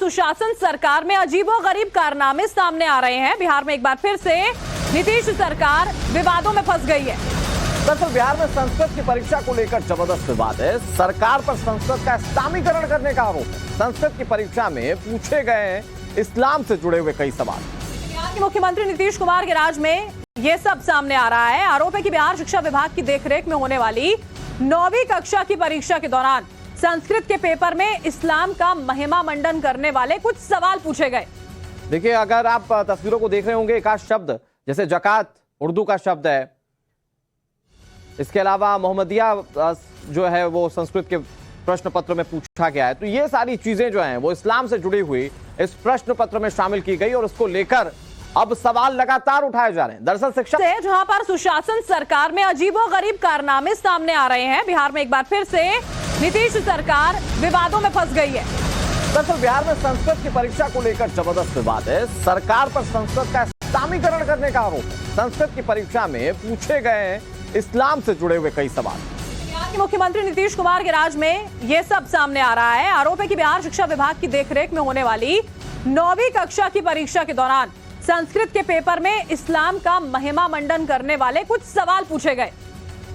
सुशासन सरकार में अजीबोगरीब कारनामे सामने आ रहे हैं। बिहार में एक बार फिर से नीतीश सरकार विवादों में फंस गई है। दरअसल बिहार में संस्कृत की परीक्षा को लेकर जबरदस्त विवाद है। सरकार पर संस्कृत का इस्लामीकरण करने का आरोप है। संस्कृत की परीक्षा में पूछे गए इस्लाम से जुड़े हुए कई सवाल। बिहार के मुख्यमंत्री नीतीश कुमार के राज में यह सब सामने आ रहा है। आरोप है कि बिहार शिक्षा विभाग की देखरेख में होने वाली 9वीं कक्षा की परीक्षा के दौरान संस्कृत के पेपर में इस्लाम का महिमा मंडन करने वाले कुछ सवाल पूछे गए। देखिए, अगर आप तस्वीरों को देख रहे होंगे, एक आध शब्द जैसे जकात उर्दू का शब्द है, इसके अलावा मोहम्मदिया जो है वो संस्कृत के प्रश्न पत्र में पूछा गया है। तो ये सारी चीजें जो हैं वो इस्लाम से जुड़ी हुई इस प्रश्न पत्र में शामिल की गई और उसको लेकर अब सवाल लगातार उठाए जा रहे हैं। दरअसल शिक्षा से जहां पर सुशासन सरकार में अजीबोगरीब कारनामे सामने आ रहे हैं, बिहार में एक बार फिर से नीतीश सरकार विवादों में फंस गई है। दरअसल बिहार में संस्कृत की परीक्षा को लेकर जबरदस्त विवाद है। सरकार पर संस्कृत का इस्लामीकरण करने का आरोप है। संस्कृत की परीक्षा में पूछे गए इस्लाम से जुड़े हुए कई सवाल। बिहार के मुख्यमंत्री नीतीश कुमार के राज में यह सब सामने आ रहा है। आरोप है कि बिहार शिक्षा विभाग की देखरेख में होने वाली 9वीं कक्षा की परीक्षा के दौरान संस्कृत के पेपर में इस्लाम का महिमा मंडन करने वाले कुछ सवाल पूछे गए।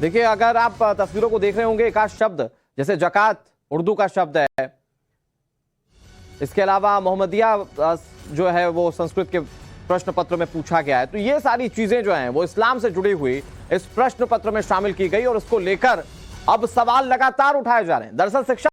देखिए, अगर आप तस्वीरों को देख रहे होंगे, एक आध शब्द जैसे जकात उर्दू का शब्द है, इसके अलावा मोहम्मदिया जो है वो संस्कृत के प्रश्न पत्र में पूछा गया है। तो ये सारी चीजें जो हैं वो इस्लाम से जुड़ी हुई इस प्रश्न पत्र में शामिल की गई और उसको लेकर अब सवाल लगातार उठाए जा रहे हैं। दरअसल शिक्षा